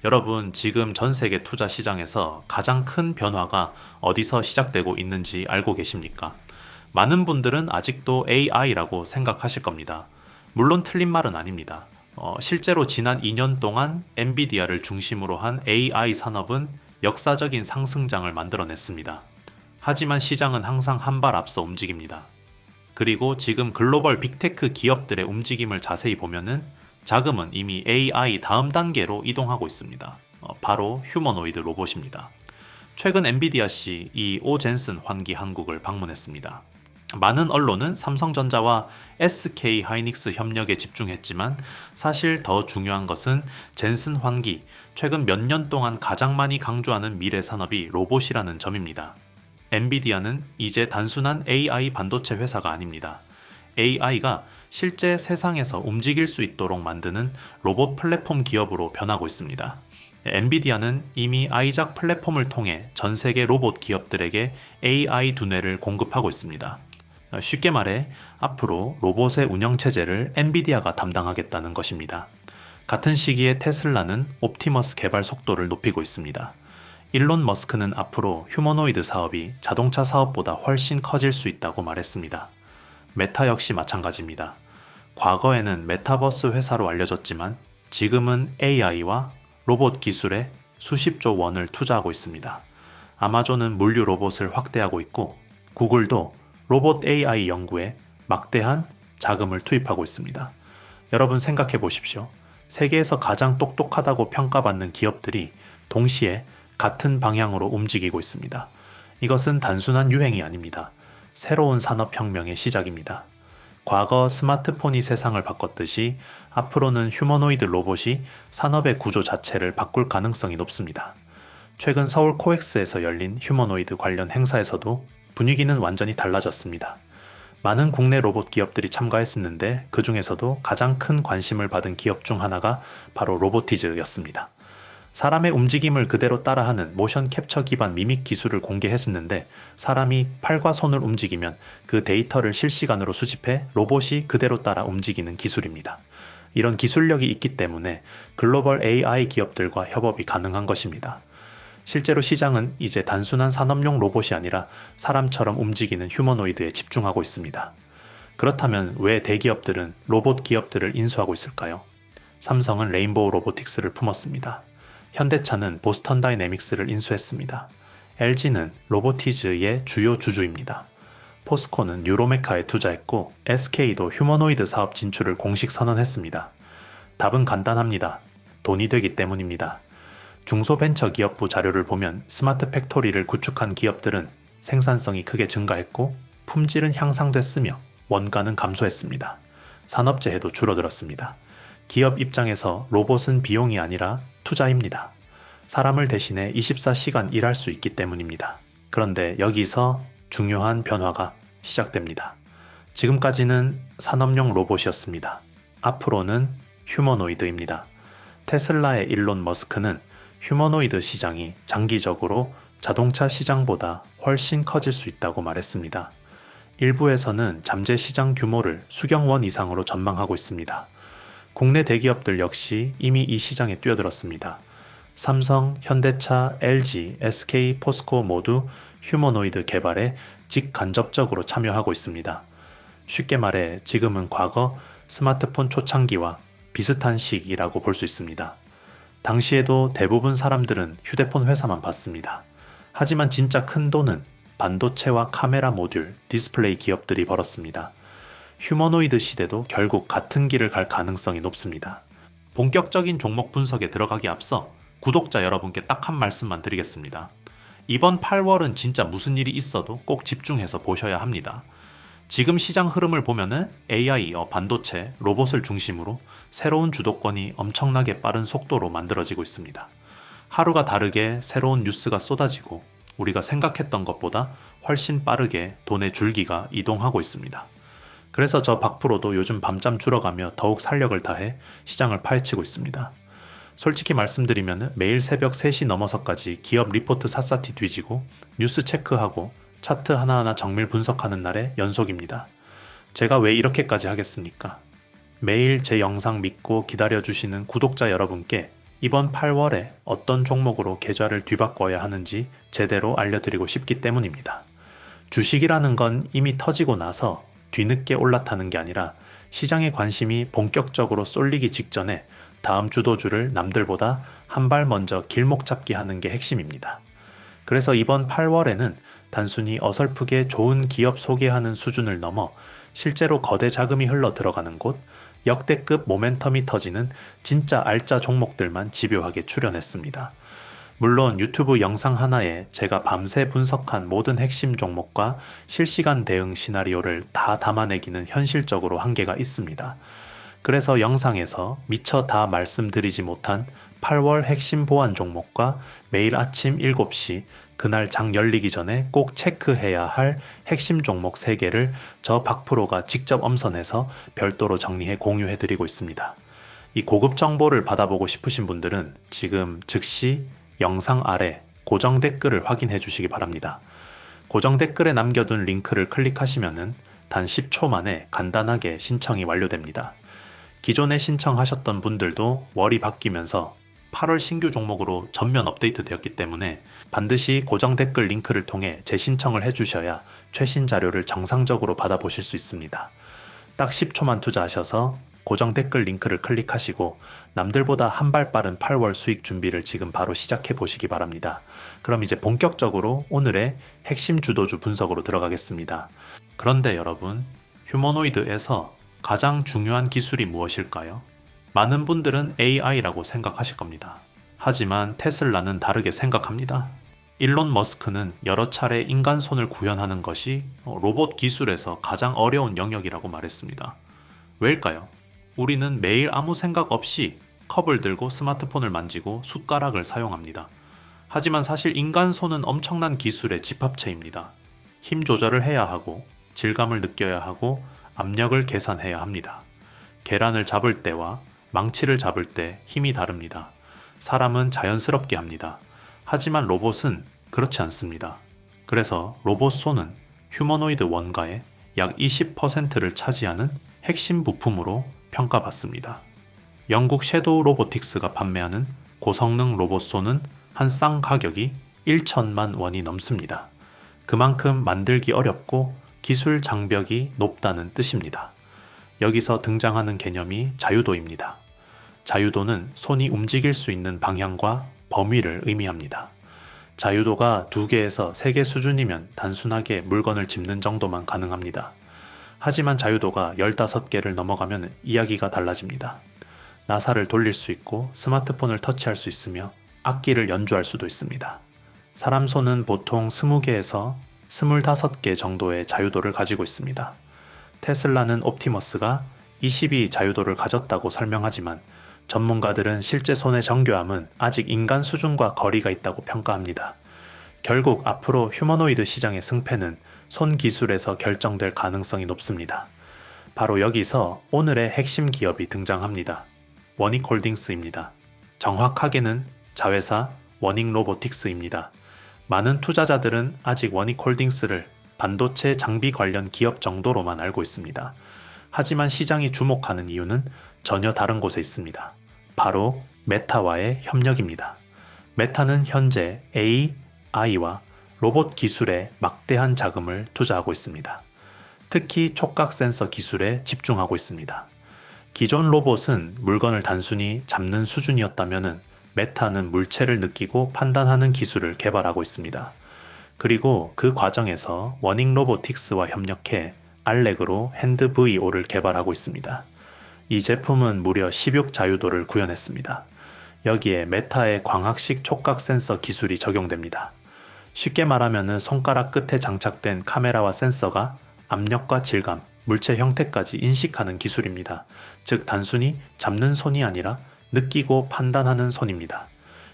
여러분, 지금 전 세계 투자 시장에서 가장 큰 변화가 어디서 시작되고 있는지 알고 계십니까? 많은 분들은 아직도 AI라고 생각하실 겁니다. 물론 틀린 말은 아닙니다. 실제로 지난 2년 동안 엔비디아를 중심으로 한 AI 산업은 역사적인 상승장을 만들어냈습니다. 하지만 시장은 항상 한 발 앞서 움직입니다. 그리고 지금 글로벌 빅테크 기업들의 움직임을 자세히 보면은 자금은 이미 AI 다음 단계로 이동하고 있습니다. 바로 휴머노이드 로봇입니다. 최근 엔비디아 이 오 젠슨 환기 한국을 방문했습니다. 많은 언론은 삼성전자와 SK 하이닉스 협력에 집중했지만 사실 더 중요한 것은 젠슨 환기, 최근 몇 년 동안 가장 많이 강조하는 미래 산업이 로봇이라는 점입니다. 엔비디아는 이제 단순한 AI 반도체 회사가 아닙니다. AI가 실제 세상에서 움직일 수 있도록 만드는 로봇 플랫폼 기업으로 변하고 있습니다. 엔비디아는 이미 아이작 플랫폼을 통해 전 세계 로봇 기업들에게 AI 두뇌를 공급하고 있습니다. 쉽게 말해 앞으로 로봇의 운영체제를 엔비디아가 담당하겠다는 것입니다. 같은 시기에 테슬라는 옵티머스 개발 속도를 높이고 있습니다. 일론 머스크는 앞으로 휴머노이드 사업이 자동차 사업보다 훨씬 커질 수 있다고 말했습니다. 메타 역시 마찬가지입니다. 과거에는 메타버스 회사로 알려졌지만 지금은 AI와 로봇 기술에 수십조 원을 투자하고 있습니다. 아마존은 물류 로봇을 확대하고 있고 구글도 로봇 AI 연구에 막대한 자금을 투입하고 있습니다. 여러분 생각해 보십시오. 세계에서 가장 똑똑하다고 평가받는 기업들이 동시에 같은 방향으로 움직이고 있습니다. 이것은 단순한 유행이 아닙니다. 새로운 산업혁명의 시작입니다. 과거 스마트폰이 세상을 바꿨듯이 앞으로는 휴머노이드 로봇이 산업의 구조 자체를 바꿀 가능성이 높습니다. 최근 서울 코엑스에서 열린 휴머노이드 관련 행사에서도 분위기는 완전히 달라졌습니다. 많은 국내 로봇 기업들이 참가했었는데 그 중에서도 가장 큰 관심을 받은 기업 중 하나가 바로 로보티즈였습니다. 사람의 움직임을 그대로 따라하는 모션 캡처 기반 미믹 기술을 공개했었는데 사람이 팔과 손을 움직이면 그 데이터를 실시간으로 수집해 로봇이 그대로 따라 움직이는 기술입니다. 이런 기술력이 있기 때문에 글로벌 AI 기업들과 협업이 가능한 것입니다. 실제로 시장은 이제 단순한 산업용 로봇이 아니라 사람처럼 움직이는 휴머노이드에 집중하고 있습니다. 그렇다면 왜 대기업들은 로봇 기업들을 인수하고 있을까요? 삼성은 레인보우 로보틱스를 품었습니다. 현대차는 보스턴 다이내믹스를 인수했습니다. LG는 로보티즈의 주요 주주입니다. 포스코는 뉴로메카에 투자했고 SK도 휴머노이드 사업 진출을 공식 선언했습니다. 답은 간단합니다. 돈이 되기 때문입니다. 중소벤처기업부 자료를 보면 스마트 팩토리를 구축한 기업들은 생산성이 크게 증가했고 품질은 향상됐으며 원가는 감소했습니다. 산업재해도 줄어들었습니다. 기업 입장에서 로봇은 비용이 아니라 투자입니다. 사람을 대신해 24시간 일할 수 있기 때문입니다. 그런데 여기서 중요한 변화가 시작됩니다. 지금까지는 산업용 로봇이었습니다. 앞으로는 휴머노이드입니다. 테슬라의 일론 머스크는 휴머노이드 시장이 장기적으로 자동차 시장보다 훨씬 커질 수 있다고 말했습니다. 일부에서는 잠재 시장 규모를 수경 원 이상으로 전망하고 있습니다. 국내 대기업들 역시 이미 이 시장에 뛰어들었습니다. 삼성, 현대차, LG, SK, 포스코 모두 휴머노이드 개발에 직간접적으로 참여하고 있습니다. 쉽게 말해 지금은 과거 스마트폰 초창기와 비슷한 시기라고 볼 수 있습니다. 당시에도 대부분 사람들은 휴대폰 회사만 봤습니다. 하지만 진짜 큰 돈은 반도체와 카메라 모듈, 디스플레이 기업들이 벌었습니다. 휴머노이드 시대도 결국 같은 길을 갈 가능성이 높습니다. 본격적인 종목 분석에 들어가기 앞서 구독자 여러분께 딱 한 말씀만 드리겠습니다. 이번 8월은 진짜 무슨 일이 있어도 꼭 집중해서 보셔야 합니다. 지금 시장 흐름을 보면은 AI, 반도체, 로봇을 중심으로 새로운 주도권이 엄청나게 빠른 속도로 만들어지고 있습니다. 하루가 다르게 새로운 뉴스가 쏟아지고 우리가 생각했던 것보다 훨씬 빠르게 돈의 줄기가 이동하고 있습니다. 그래서 저 박프로도 요즘 밤잠 줄여가며 더욱 살력을 다해 시장을 파헤치고 있습니다. 솔직히 말씀드리면 매일 새벽 3시 넘어서까지 기업 리포트 샅샅이 뒤지고 뉴스 체크하고 차트 하나하나 정밀 분석하는 날의 연속입니다. 제가 왜 이렇게까지 하겠습니까? 매일 제 영상 믿고 기다려주시는 구독자 여러분께 이번 8월에 어떤 종목으로 계좌를 뒤바꿔야 하는지 제대로 알려드리고 싶기 때문입니다. 주식이라는 건 이미 터지고 나서 뒤늦게 올라타는 게 아니라 시장의 관심이 본격적으로 쏠리기 직전에 다음 주도주를 남들보다 한 발 먼저 길목 잡기 하는 게 핵심입니다. 그래서 이번 8월에는 단순히 어설프게 좋은 기업 소개하는 수준을 넘어 실제로 거대 자금이 흘러 들어가는 곳, 역대급 모멘텀이 터지는 진짜 알짜 종목들만 집요하게 출연했습니다. 물론 유튜브 영상 하나에 제가 밤새 분석한 모든 핵심 종목과 실시간 대응 시나리오를 다 담아내기는 현실적으로 한계가 있습니다. 그래서 영상에서 미처 다 말씀드리지 못한 8월 핵심 보안 종목과 매일 아침 7시 그날 장 열리기 전에 꼭 체크해야 할 핵심 종목 3개를 저 박프로가 직접 엄선해서 별도로 정리해 공유해드리고 있습니다. 이 고급 정보를 받아보고 싶으신 분들은 지금 즉시 영상 아래 고정 댓글을 확인해 주시기 바랍니다. 고정 댓글에 남겨둔 링크를 클릭하시면 단 10초 만에 간단하게 신청이 완료됩니다. 기존에 신청하셨던 분들도 월이 바뀌면서 8월 신규 종목으로 전면 업데이트 되었기 때문에 반드시 고정 댓글 링크를 통해 재신청을 해주셔야 최신 자료를 정상적으로 받아보실 수 있습니다. 딱 10초만 투자하셔서 고정 댓글 링크를 클릭하시고 남들보다 한 발 빠른 8월 수익 준비를 지금 바로 시작해 보시기 바랍니다. 그럼 이제 본격적으로 오늘의 핵심 주도주 분석으로 들어가겠습니다. 그런데 여러분, 휴머노이드에서 가장 중요한 기술이 무엇일까요? 많은 분들은 AI라고 생각하실 겁니다. 하지만 테슬라는 다르게 생각합니다. 일론 머스크는 여러 차례 인간 손을 구현하는 것이 로봇 기술에서 가장 어려운 영역이라고 말했습니다. 왜일까요? 우리는 매일 아무 생각 없이 컵을 들고 스마트폰을 만지고 숟가락을 사용합니다. 하지만 사실 인간 손은 엄청난 기술의 집합체입니다. 힘 조절을 해야 하고 질감을 느껴야 하고 압력을 계산해야 합니다. 계란을 잡을 때와 망치를 잡을 때 힘이 다릅니다. 사람은 자연스럽게 합니다. 하지만 로봇은 그렇지 않습니다. 그래서 로봇 손은 휴머노이드 원가의 약 20%를 차지하는 핵심 부품으로 평가받습니다. 영국 섀도우 로보틱스가 판매하는 고성능 로봇 손은 한 쌍 가격이 1천만 원이 넘습니다. 그만큼 만들기 어렵고 기술 장벽이 높다는 뜻입니다. 여기서 등장하는 개념이 자유도입니다. 자유도는 손이 움직일 수 있는 방향과 범위를 의미합니다. 자유도가 2개에서 3개 수준이면 단순하게 물건을 짚는 정도만 가능합니다. 하지만 자유도가 15개를 넘어가면 이야기가 달라집니다. 나사를 돌릴 수 있고 스마트폰을 터치할 수 있으며 악기를 연주할 수도 있습니다. 사람 손은 보통 20개에서 25개 정도의 자유도를 가지고 있습니다. 테슬라는 옵티머스가 22 자유도를 가졌다고 설명하지만 전문가들은 실제 손의 정교함은 아직 인간 수준과 거리가 있다고 평가합니다. 결국 앞으로 휴머노이드 시장의 승패는 손 기술에서 결정될 가능성이 높습니다. 바로 여기서 오늘의 핵심 기업이 등장합니다. 워닉홀딩스입니다. 정확하게는 자회사 워닉로보틱스입니다. 많은 투자자들은 아직 워닉홀딩스를 반도체 장비 관련 기업 정도로만 알고 있습니다. 하지만 시장이 주목하는 이유는 전혀 다른 곳에 있습니다. 바로 메타와의 협력입니다. 메타는 현재 AI와 로봇 기술에 막대한 자금을 투자하고 있습니다. 특히 촉각 센서 기술에 집중하고 있습니다. 기존 로봇은 물건을 단순히 잡는 수준이었다면 메타는 물체를 느끼고 판단하는 기술을 개발하고 있습니다. 그리고 그 과정에서 워닝 로보틱스와 협력해 알렉으로 핸드 VO를 개발하고 있습니다. 이 제품은 무려 16 자유도를 구현했습니다. 여기에 메타의 광학식 촉각 센서 기술이 적용됩니다. 쉽게 말하면 손가락 끝에 장착된 카메라와 센서가 압력과 질감, 물체 형태까지 인식하는 기술입니다. 즉 단순히 잡는 손이 아니라 느끼고 판단하는 손입니다.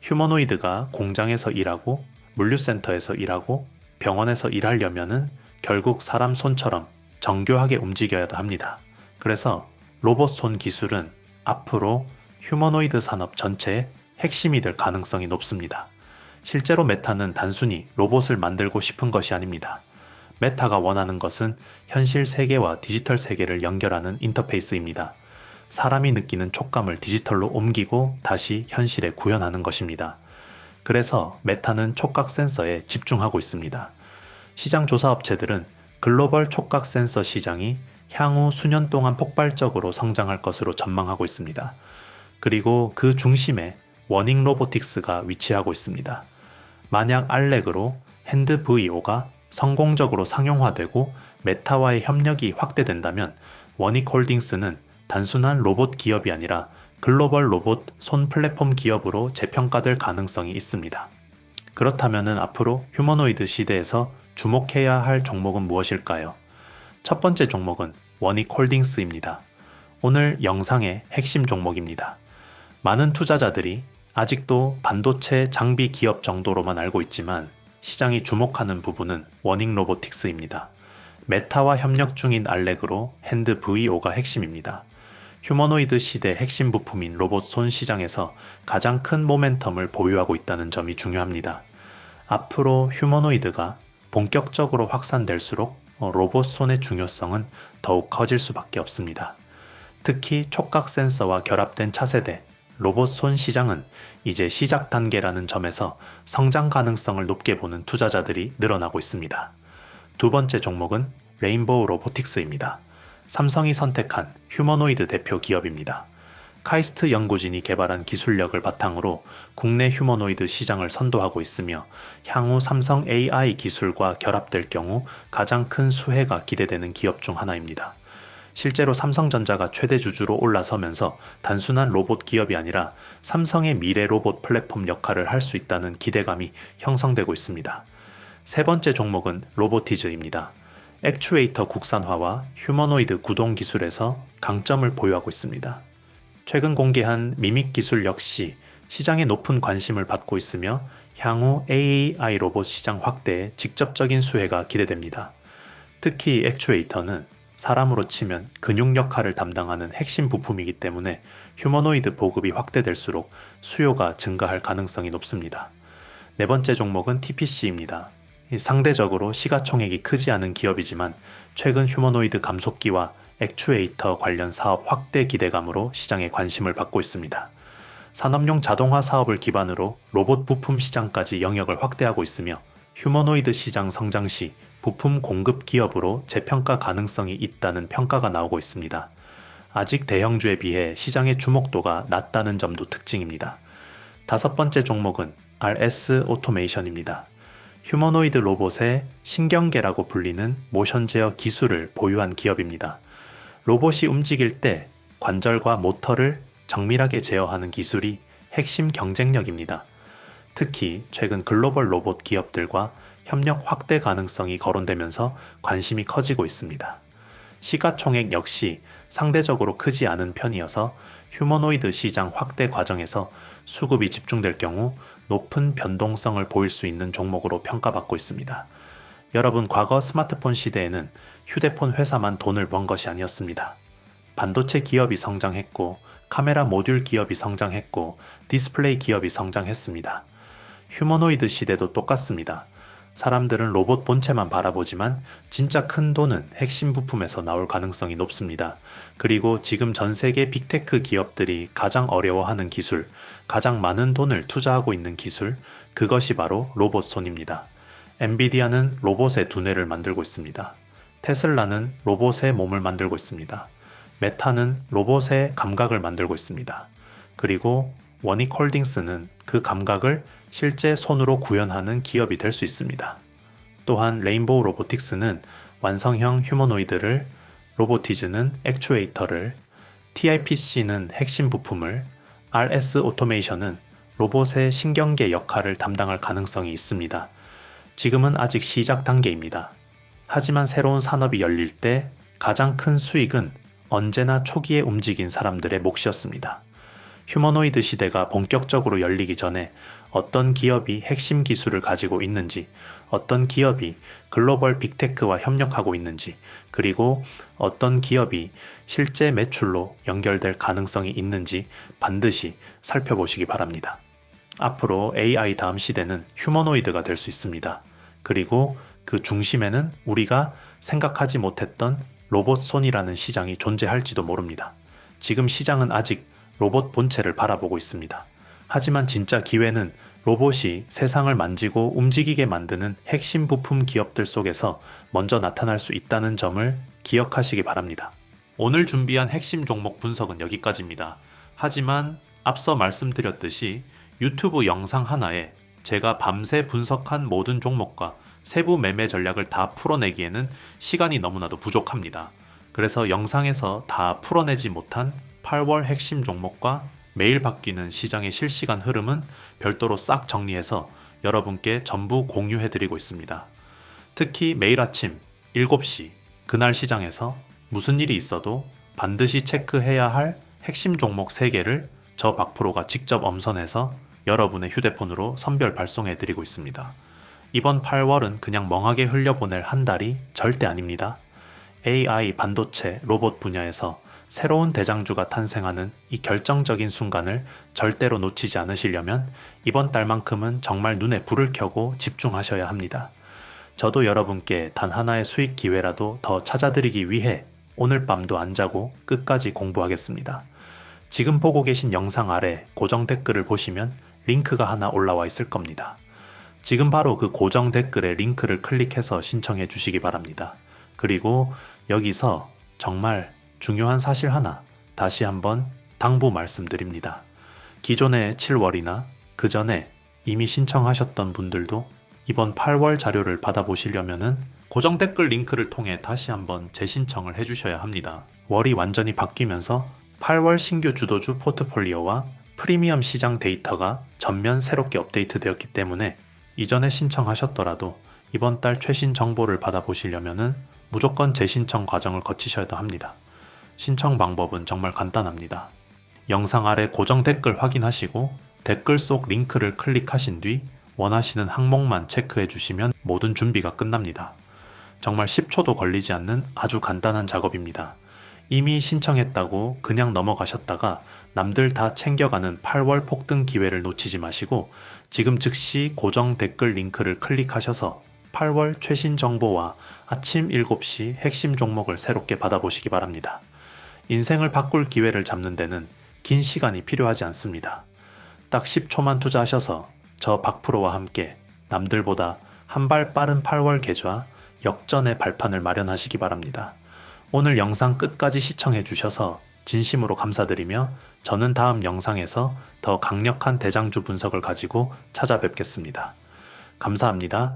휴머노이드가 공장에서 일하고 물류센터에서 일하고 병원에서 일하려면은 결국 사람 손처럼 정교하게 움직여야 합니다. 그래서 로봇 손 기술은 앞으로 휴머노이드 산업 전체의 핵심이 될 가능성이 높습니다. 실제로 메타는 단순히 로봇을 만들고 싶은 것이 아닙니다. 메타가 원하는 것은 현실 세계와 디지털 세계를 연결하는 인터페이스입니다. 사람이 느끼는 촉감을 디지털로 옮기고 다시 현실에 구현하는 것입니다. 그래서 메타는 촉각 센서에 집중하고 있습니다. 시장 조사 업체들은 글로벌 촉각 센서 시장이 향후 수년 동안 폭발적으로 성장할 것으로 전망하고 있습니다. 그리고 그 중심에 워닝 로보틱스가 위치하고 있습니다. 만약 알렉으로 핸드 VO가 성공적으로 상용화되고 메타와의 협력이 확대된다면 워닉홀딩스는 단순한 로봇 기업이 아니라 글로벌 로봇 손 플랫폼 기업으로 재평가될 가능성이 있습니다. 그렇다면 앞으로 휴머노이드 시대에서 주목해야 할 종목은 무엇일까요? 첫 번째 종목은 워닉홀딩스입니다. 오늘 영상의 핵심 종목입니다. 많은 투자자들이 아직도 반도체 장비 기업 정도로만 알고 있지만 시장이 주목하는 부분은 워닝 로보틱스입니다. 메타와 협력 중인 알렉으로 핸드 VO가 핵심입니다. 휴머노이드 시대 핵심 부품인 로봇 손 시장에서 가장 큰 모멘텀을 보유하고 있다는 점이 중요합니다. 앞으로 휴머노이드가 본격적으로 확산될수록 로봇 손의 중요성은 더욱 커질 수밖에 없습니다. 특히 촉각 센서와 결합된 차세대 로봇 손 시장은 이제 시작 단계라는 점에서 성장 가능성을 높게 보는 투자자들이 늘어나고 있습니다. 두 번째 종목은 레인보우 로보틱스입니다. 삼성이 선택한 휴머노이드 대표 기업입니다. 카이스트 연구진이 개발한 기술력을 바탕으로 국내 휴머노이드 시장을 선도하고 있으며 향후 삼성 AI 기술과 결합될 경우 가장 큰 수혜가 기대되는 기업 중 하나입니다. 실제로 삼성전자가 최대 주주로 올라서면서 단순한 로봇 기업이 아니라 삼성의 미래 로봇 플랫폼 역할을 할 수 있다는 기대감이 형성되고 있습니다. 세 번째 종목은 로보티즈입니다. 액추에이터 국산화와 휴머노이드 구동 기술에서 강점을 보유하고 있습니다. 최근 공개한 미믹 기술 역시 시장에 높은 관심을 받고 있으며 향후 AI 로봇 시장 확대에 직접적인 수혜가 기대됩니다. 특히 액추에이터는 사람으로 치면 근육 역할을 담당하는 핵심 부품이기 때문에 휴머노이드 보급이 확대될수록 수요가 증가할 가능성이 높습니다. 네 번째 종목은 TPC입니다. 상대적으로 시가총액이 크지 않은 기업이지만 최근 휴머노이드 감속기와 액추에이터 관련 사업 확대 기대감으로 시장에 관심을 받고 있습니다. 산업용 자동화 사업을 기반으로 로봇 부품 시장까지 영역을 확대하고 있으며 휴머노이드 시장 성장 시 부품 공급 기업으로 재평가 가능성이 있다는 평가가 나오고 있습니다. 아직 대형주에 비해 시장의 주목도가 낮다는 점도 특징입니다. 다섯 번째 종목은 RS 오토메이션입니다. 휴머노이드 로봇의 신경계라고 불리는 모션 제어 기술을 보유한 기업입니다. 로봇이 움직일 때 관절과 모터를 정밀하게 제어하는 기술이 핵심 경쟁력입니다. 특히 최근 글로벌 로봇 기업들과 협력 확대 가능성이 거론되면서 관심이 커지고 있습니다. 시가총액 역시 상대적으로 크지 않은 편이어서 휴머노이드 시장 확대 과정에서 수급이 집중될 경우 높은 변동성을 보일 수 있는 종목으로 평가받고 있습니다. 여러분, 과거 스마트폰 시대에는 휴대폰 회사만 돈을 번 것이 아니었습니다. 반도체 기업이 성장했고, 카메라 모듈 기업이 성장했고, 디스플레이 기업이 성장했습니다. 휴머노이드 시대도 똑같습니다. 사람들은 로봇 본체만 바라보지만 진짜 큰 돈은 핵심 부품에서 나올 가능성이 높습니다. 그리고 지금 전 세계 빅테크 기업들이 가장 어려워하는 기술, 가장 많은 돈을 투자하고 있는 기술, 그것이 바로 로봇 손입니다. 엔비디아는 로봇의 두뇌를 만들고 있습니다. 테슬라는 로봇의 몸을 만들고 있습니다. 메타는 로봇의 감각을 만들고 있습니다. 그리고 워닉홀딩스는 그 감각을 실제 손으로 구현하는 기업이 될 수 있습니다. 또한 레인보우 로보틱스는 완성형 휴머노이드를, 로보티즈는 액추에이터를, TIPC는 핵심 부품을, RS 오토메이션은 로봇의 신경계 역할을 담당할 가능성이 있습니다. 지금은 아직 시작 단계입니다. 하지만 새로운 산업이 열릴 때 가장 큰 수익은 언제나 초기에 움직인 사람들의 몫이었습니다. 휴머노이드 시대가 본격적으로 열리기 전에 어떤 기업이 핵심 기술을 가지고 있는지, 어떤 기업이 글로벌 빅테크와 협력하고 있는지, 그리고 어떤 기업이 실제 매출로 연결될 가능성이 있는지 반드시 살펴보시기 바랍니다. 앞으로 AI 다음 시대는 휴머노이드가 될 수 있습니다. 그리고 그 중심에는 우리가 생각하지 못했던 로봇 손이라는 시장이 존재할지도 모릅니다. 지금 시장은 아직 로봇 본체를 바라보고 있습니다. 하지만 진짜 기회는 로봇이 세상을 만지고 움직이게 만드는 핵심 부품 기업들 속에서 먼저 나타날 수 있다는 점을 기억하시기 바랍니다. 오늘 준비한 핵심 종목 분석은 여기까지입니다. 하지만 앞서 말씀드렸듯이 유튜브 영상 하나에 제가 밤새 분석한 모든 종목과 세부 매매 전략을 다 풀어내기에는 시간이 너무나도 부족합니다. 그래서 영상에서 다 풀어내지 못한 8월 핵심 종목과 매일 바뀌는 시장의 실시간 흐름은 별도로 싹 정리해서 여러분께 전부 공유해드리고 있습니다. 특히 매일 아침 7시 그날 시장에서 무슨 일이 있어도 반드시 체크해야 할 핵심 종목 3개를 저 박프로가 직접 엄선해서 여러분의 휴대폰으로 선별 발송해드리고 있습니다. 이번 8월은 그냥 멍하게 흘려보낼 한 달이 절대 아닙니다. AI, 반도체, 로봇 분야에서 새로운 대장주가 탄생하는 이 결정적인 순간을 절대로 놓치지 않으시려면 이번 달만큼은 정말 눈에 불을 켜고 집중하셔야 합니다. 저도 여러분께 단 하나의 수익 기회라도 더 찾아드리기 위해 오늘 밤도 안 자고 끝까지 공부하겠습니다. 지금 보고 계신 영상 아래 고정 댓글을 보시면 링크가 하나 올라와 있을 겁니다. 지금 바로 그 고정 댓글에 링크를 클릭해서 신청해 주시기 바랍니다. 그리고 여기서 정말 중요한 사실 하나 다시 한번 당부 말씀드립니다. 기존의 7월이나 그 전에 이미 신청하셨던 분들도 이번 8월 자료를 받아보시려면은 고정 댓글 링크를 통해 다시 한번 재신청을 해주셔야 합니다. 월이 완전히 바뀌면서 8월 신규 주도주 포트폴리오와 프리미엄 시장 데이터가 전면 새롭게 업데이트되었기 때문에 이전에 신청하셨더라도 이번 달 최신 정보를 받아보시려면은 무조건 재신청 과정을 거치셔야 합니다. 신청 방법은 정말 간단합니다. 영상 아래 고정 댓글 확인하시고 댓글 속 링크를 클릭하신 뒤 원하시는 항목만 체크해 주시면 모든 준비가 끝납니다. 정말 10초도 걸리지 않는 아주 간단한 작업입니다. 이미 신청했다고 그냥 넘어가셨다가 남들 다 챙겨가는 8월 폭등 기회를 놓치지 마시고 지금 즉시 고정 댓글 링크를 클릭하셔서 8월 최신 정보와 아침 7시 핵심 종목을 새롭게 받아보시기 바랍니다. 인생을 바꿀 기회를 잡는 데는 긴 시간이 필요하지 않습니다. 딱 10초만 투자하셔서 저 박프로와 함께 남들보다 한 발 빠른 8월 계좌 역전의 발판을 마련하시기 바랍니다. 오늘 영상 끝까지 시청해 주셔서 진심으로 감사드리며 저는 다음 영상에서 더 강력한 대장주 분석을 가지고 찾아뵙겠습니다. 감사합니다.